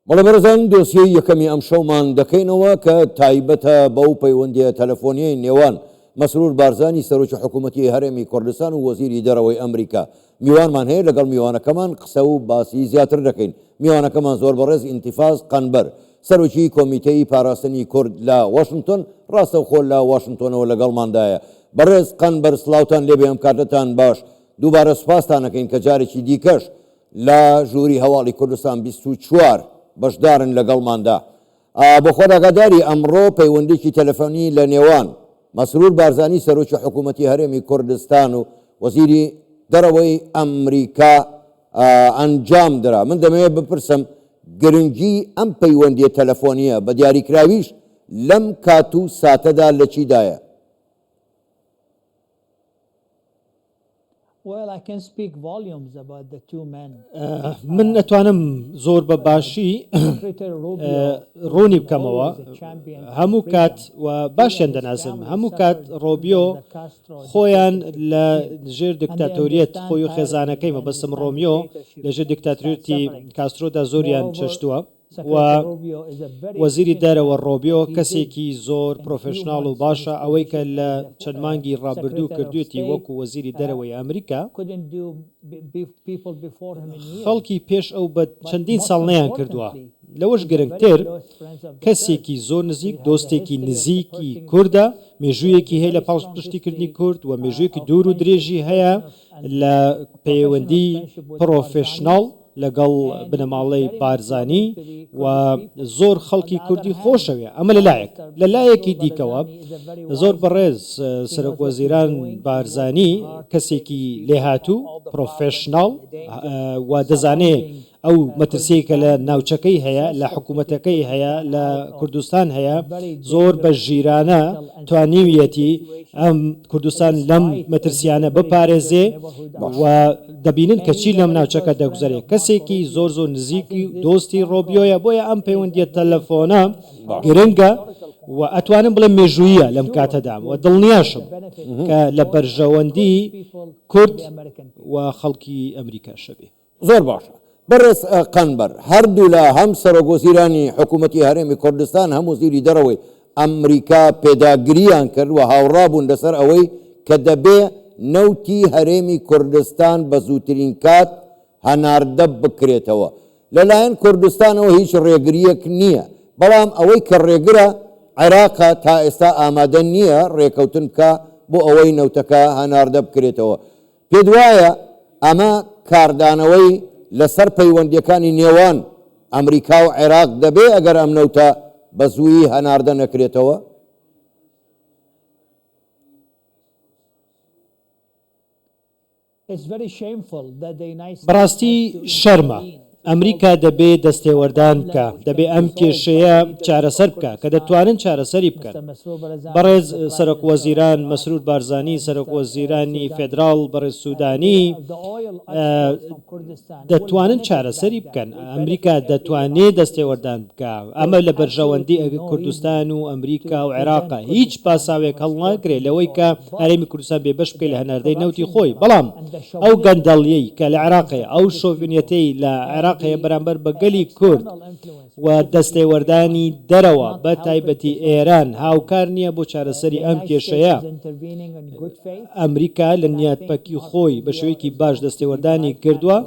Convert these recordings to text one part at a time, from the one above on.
بەڵێ بەڕێزان دۆسیەی یەکەمی ئەم شەومان دەکەینەوە کە تایبەتە بەو پەیوەندیە تەلەفۆنیەی نێوان مەسرور بارزانی سەرۆکی حکوومەتی هەرێمی کوردستان و وەزیری دەرەوەی ئەمریکا. میوانمان هەیە لەگەڵ میوانەکەمان قسە و باسی زیاتر دەکەین. میوانەکەمان زۆر بەڕێز ئینتیفاز قەنبەر سەرۆکی کۆمیتەی پاراستنی کورد لە واشنگتن ڕاستەوخۆ لە واشنگتنەوە لەگەڵماندایە. بەڕێز قەنبەر سڵاوتان لێبێ ئەم کاتتان باش. دووبارە سوپاستانەکەین کە جارێکی دیکەش لە ژووری هەواڵی کوردستان 24 بەشدارن لەگەڵماندا. بۆ خۆداگاداری ئەمڕۆ پەیوەندێکی تەلەفۆنی لە نێوان مەسرور بارزانی سەرۆکی حکوومەتی هەرێمی کوردستان و وەزیری دەرەوەی ئەمریکا ئەنجام درا. من دەمەوێت بپرسم گرنگی ئەم پەیوەندیە تەلەفۆنیە بە دیاریکراویش لەم کات و ساتەدا لە چیدایە؟ من ئەتوانم زۆر بە باشی ڕوونی بکەمەوە هەموو کات و باشیان دەناسم هەموو کات ڕۆبیۆ خۆیان لە ژێر دیکتاتۆریەت خۆی و خێزانەکەی مەبەستم ڕۆمیۆ لە ژێر دیکتاتۆریەتی کاسترۆدا زۆریان چەشتووە و وەزیری دەرەوە ڕۆبیۆ کەسێکی زۆر پرۆفشناڵ و باشە ئەوەی کە لە چەند مانگی ڕابردوو کردوێتی وەکو وەزیری دەرەوەی ئەمریکا خەڵکی پێش ئەو بە چەندین ساڵ نەیان کردووە. لەوەش گرنگتر کەسێکی زۆر نزیک دۆستێکی نزیکی کووردە مێژوویەکی هەیە لە پاڵ پشتیکردنی کورد و مێژوویەکی دوور و درێژی هەیە لە پەیوەندی پرۆفشناڵ لەگەڵ بنەماڵەی بارزانی و زۆر خەڵکی کوردی خۆشەوێ. ئەمە لە لایەکی دیکەوە زۆر بەڕێز سەرۆکوەزیران بارزانی کەسێکی لێهاتوو پرۆفشناڵ و دەزانێت ئەو مەترسیە کە لە ناوچەکەی هەیە لە حکوومەتەکەی هەیە لە کوردستان هەیە زۆر بە ژیرانە توانیویەتی ئەم کوردستان لەم مەترسیانە بپارێزێ و دەبینن کە چی لەم ناوچەکە دەگوزارێت. کەسێکی زۆر زۆر نزیکی دۆستی ڕۆبیۆیە بۆیە ئەم پەیوەندیە تەلەفۆنە گرنگە و ئەتوانم بڵێم مێژوویە لەم کاتەدام و دڵنیاشم کە لە بەرژەوەندی کورد و خەڵکی ئەمریکا شەبێ. زۆر باشە. بەڕێز قەنبەر هەردوو لە هەم سەرۆکوەزیرانی حکوومەتی هەرێمی کوردستان هەم وەزیری دەرەوەی ئەمریکا پێداگریان کرد و هاوڕابوون لەسەر ئەوەی کە دەبێ نەوتی هەرێمی کوردستان بە زووترین کات هەناردە بکرێتەوە. لەلایەن کوردستانەوە هیچ ڕێگریەک نییە، بەڵام ئەوەی کە ڕێگرە عێراقە تا ئێستا ئامادە نییە ڕێکەوتن بکە بۆ ئەوەی نەوتەکە هەناردە بکرێتەوە. پێت وایە ئەمە کاردانەوەی لەسەر پەیوەندیەکانی نێوان ئەمریکا و عێراق دەبێ ئەگەر ئەم نەوتە بە زوویی هەناردە نەکرێتەوە؟ بەڕاستی شەرمە. ئەمریکا دەبێ دەستێوەردان بکە، دەبێ ئەم کێشەیە چارەسەر بکە کە دەتوانن چارەسەری بکەن. بەڕێز سەرۆکوەزیران مەسرور بارزانی سەرۆکوەزیرانی فێدراڵ بەڕێز سوودانی دەتوانن چارەسەری بکەن. ئەمریکا دەتوانێت دەستێوەردان بکە. ئەمە لە بەرژەوەندی کوردستان و ئەمریکا و عێراقا هیچ پاساوێک هەڵ ناگرێت لەوەی کە هەرێمی کوردستان بێبەش بکەیت لە هەناردەی نەوتی خۆی. بەڵام ئەو گەندەڵیەی کە لە عێراقی ئەو شۆڤینەتەی لە عێراق هەیە بەرامبەر بە گەلی کورد و دەستێوەردانی دەرەوە بە تایبەتی ئێران هاوکار نییە بۆ چارەسەری ئەم کێشەیە. ئەمریکا لە نیاتپەکی خۆی بە شێوەیەکی باش دەستێوەردانی کردووە.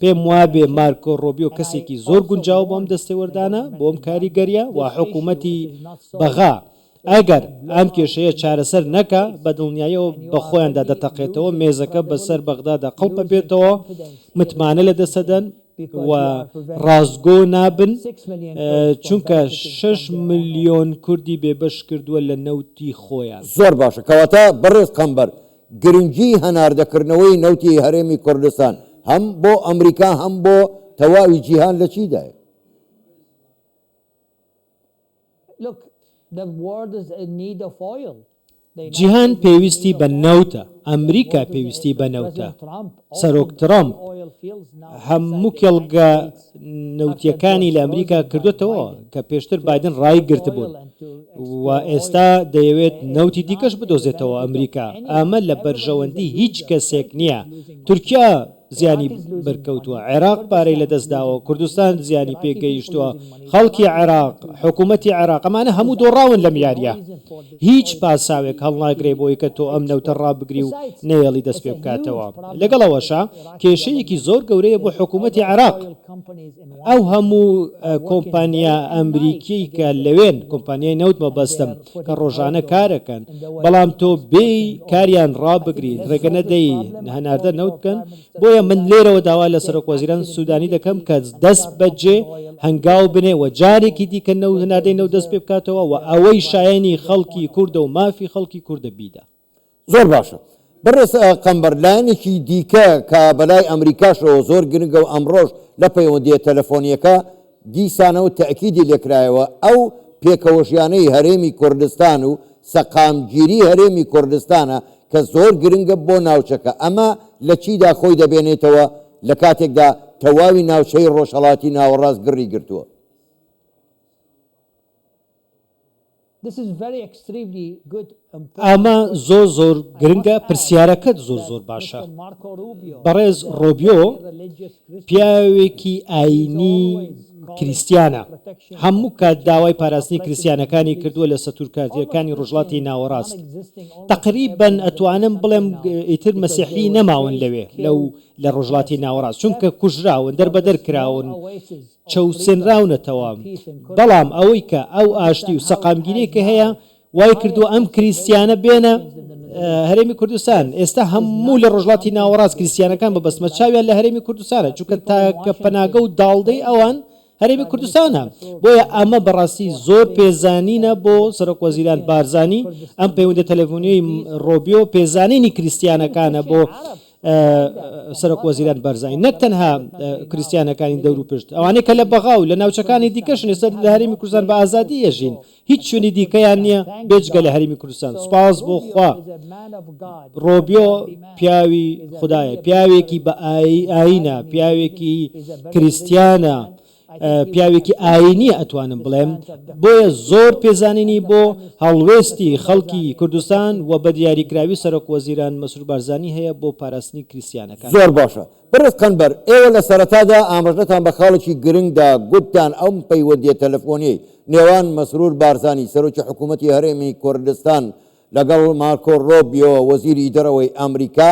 پێم وابێ مارکۆ ڕۆبیۆ کەسێکی زۆر گونجاو بۆم دەستێوەردانە بۆم کاریگەریە و حکوومەتی بەغا ئەگەر ئەم کێشەیە چارەسەر نەکە بە دڵنیاییەوە بە خۆیاندا دەتەقێتەوە مێزەکە بەسەر بەغدادا قەڵپە بێتەوە متمانە لە دەسەدەن و ڕازگۆ نابن چونکە 6 ملیۆن کوردی بێبەش کردووە لە نەوتی خۆیان. زۆر باشە. کەواتە بەڕێز قەنبەر گرنگی هەناردەکردنەوەی نەوتی هەرێمی کوردستان هەم بۆ ئەمریکا هەم بۆ تەواوی جیهان لە چیدایە؟ جیهان پێویستی بە نەوتە، ئەمریکا پێویستی بە نەوتە. سەرۆک ترامپ هەموو کێڵگە نەوتیەکانی لە ئەمریکا کردوێتەوە کە پێشتر بایدن ڕای گرتبوون و ئێستا دەیەوێت نەوتی دیکەش بدۆزێتەوە ئەمریکا. ئەمە لە بەرژەوەندی هیچ کەسێک نییە. تورکیا زیانی بەرکەوتووە عێراق پارەی لەدەستداوە کوردستان زیانی پێگەیشتووە خەڵکی عێراق حکوومەتی عێراق ئەمانە هەموو دۆڕاون لەم یاریە هیچ پاساوێک هەڵناگرێ بۆی کە تۆ ئەم نەوتە ڕابگری و نێڵی دەست پێ بکاتەوە لەگەڵەوەشە کێشەیەکی زۆر گەورەیە بۆ حکوومەتی عێراق ئەو هەموو کۆمپانیا ئەمریکی کە لەوێن کۆمپانیای نەوت مەبەستم کە ڕۆژانە کارەکەن بەڵام تۆ بێی کاریان ڕابگری ڕێگە نەدەی هەناردە نەوت بکەن بۆیە من لێرەوە داوا لە سەرۆکوەزیران سوودانی دەکەم کە دەست بەجێ هەنگاو بنێ و جارێکی دیکە هەنادەی نەوت دەست پێ بکاتەوە و ئەوەی شایەنی خەڵکی کوردە و مافی خەڵکی کوردە بیدا زۆر باشە بەڕێز قەمبەر لایەنێکی دیکە کە بەلای ئەمریکاشەوە زۆر گرنگە و ئەمڕۆژ لە پەیوەندیە تەلەفۆنیەکە دیسانەوە تەئکیدی لێکرایەوە ئەو پێکەوەژیانەی هەرێمی کوردستان و سەقامگیری هەرێمی کوردستانە کە زۆر گرنگە بۆ ناوچەکە ئەمە لە چیدا خۆی دەبێنێتەوە لە کاتێکدا تەواوی ناوچەی ڕۆژهەڵاتی ناوەڕاست گڕی گرتووە ئەمە زۆر گرنگە پرسیارەکەت زۆر باشە بەڕێز ڕۆبیۆ پیاوێکی ئاینی کریسیانە هەموو کات داوای پاراستنی کریسیانەکانی کردووە لە سەتورکاتیەکانی ڕۆژڵاتی ناوەڕاست تقریبەن ئەتوانم بڵێم ئیتر مەسیحی نەماون لەوێ لە ڕۆژڵاتی ناوەڕاست چونکە کوژراون دەربەدەر کراون چەوسێنراونەتەوە بەڵام ئەوەی کە ئەو ئاشتی و سەقامگیری کە هەیە وای کردو ئەم کریسیانە بێنە هەرێمی کوردستان ئێستا هەموو لە ڕۆژڵاتی ناوەڕاست کریسیانەکان بە بەسمە چاویان لە هەرێمی کوردستانە چونکە تاکە پەناگە و داڵدەی ئەوان هەرێمی کوردستانە بۆیە ئەمە بەڕاستی زۆر پێزانینە بۆ سەرۆکوەزیران بارزانی ئەم پەیوەندە تەلەفۆنیی ڕۆبیۆ پێزانینی کریسیانەکانە بۆ سەرۆکوەزیران بارزانی نەک تەنها کریسیانەکانی دەور و پشت ئەوانەی کە لە بەغا و لە ناوچەکانی دیکەشن ئێستا لە هەرێمی کوردستان بە ئازادی ئەژین هیچ شوێنی دیکەیان نییە بێجگە لە هەرێمی کوردستان سوپاس بۆ خوا ڕۆبیۆ پیاوی خدایە پیاوێکی بە ئاینە پیاوێکی کریسیانە پیاوێکی ئاینی ئەتوانم بڵێم بۆیە زۆر پێزانینی بۆ هەڵوێستی خەڵکی کوردستان و بە دیاریکراوی سەرۆکوەزیران مەسرور بارزانی هەیە بۆ پاراستنی کریسیانەکان زۆر باشە بەڕێز قەمبەر ئێوە لە سەرەتادا ئاماژەتان بە خاڵێکی گرنگدا گوتتان ئەم پەیوەندیە تەلەفۆنی نێوان مەسرور بارزانی سەرۆکی حکوومەتی هەرێمی کوردستان لەگەڵ مارکۆ ڕۆبیۆ وەزیری دەرەوەی ئەمریکا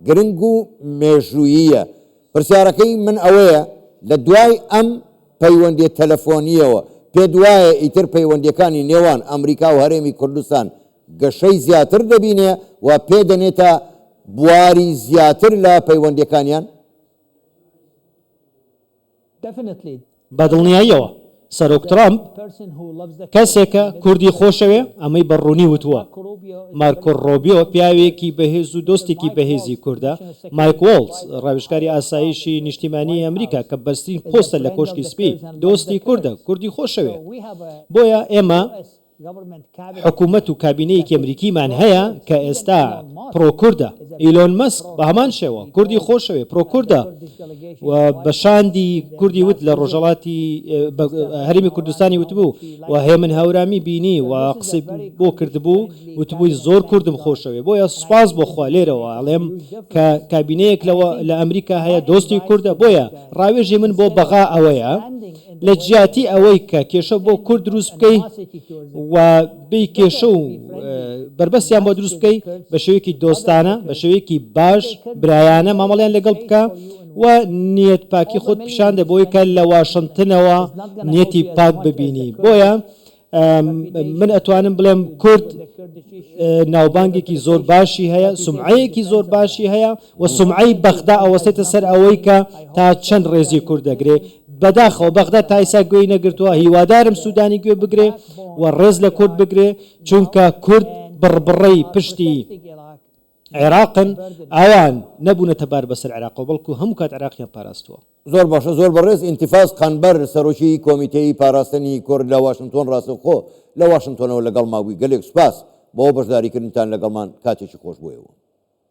گرنگ و مێژووییە پرسیارەکەی من ئەوەیە لە دوای ئەم پەیوەندی تەلەفۆنیەوە پێ دوایە ئیتر پەیوەندیەکانی نێوان ئەمریکا و هەرێمی کوردستان گەشەی زیاتر دەبینێ و پێدەنێتە بواری زیاتر لە پەیوەندیەکانیان بەدڵنیاییەوە سەرۆک ترامپ کەسێکە کوردی خۆشەوێ ئەمەی بەڕوونی وتووە مارکۆ ڕۆبیۆ پیاوێکی بەهێز و دۆستێکی بەهێزی کووردە مایک وۆڵز ڕاوێژکاری ئاسایشی نیشتیمانی ئەمریکا کە بەرزترین پۆستە لە کۆشکی سپی دۆستی کووردە کوردی خۆشەوێ بۆیە ئێمە حکوومەت و کابینەیەکی ئەمریکیمان هەیە کە ئێستا پرۆکوردە ئیلۆن مەسک بە هەمان شێوە کوردی خۆشەوێ پرۆکوردە و بەشاندی کوردی وت لە ڕۆژەڵاتی هەرێمی کوردستانی وتبوو و هەیە من هاورامی بینی و قسەی بۆ کردبوو وتبووی زۆر کوردم خۆشەوێ بۆیە سوپاس بۆخوا لێرەوە ئەڵێم کە کابینەیەک لە ئەمریکا هەیە دۆستی کووردە بۆیە ڕاوێژی من بۆ بەغا ئەوەیە لە جیاتی ئەوەی کە کێشە بۆ کورد دروست بکەی و بی کێشە و بربەستیان بۆ دروست بکەی بە شێوەیەکی دۆستانە بە شێوەیەکی باش برایانە مامەڵیان لەگەڵ بکە و نیەت پاکی خۆت پیشاندە بۆی کە لە واشنگتنەوە نیەتی پاک ببینی بۆیە من ئەتوانم بڵێم کورد ناوبانگێکی زۆر باشی هەیە سمعەیەکی زۆر باشی هەیە و سمعەی بەغدا ئەوەستێتە سەر ئەوەی کە تا چەند ڕێزی کورد دەگرێ بەداخەوە بەغدا تایسا گوێی نەگرتووە هیوادارم سوودانی گوێ بگرێ و ڕێز لە کورد بگرێ چونکە کورد بڕبڕەی پشتی عێراقن ئەوان نەبوونەتە بار بەسەر عێراق و بەڵکو هەموو کات عێراقیان پاراستووە زۆر باشە زۆر بەڕێز ئینتیفاز قەنبەر سەرۆکی کۆمیتەی پاراستنی کورد لە واشنگتۆن ڕاستەوخۆ لە واشنگتۆنەوە لەگەڵ ماوی گەلێک سوپاس بۆ بەشداریکردنتان لەگەڵمان کاتێکی خۆش بوویەوە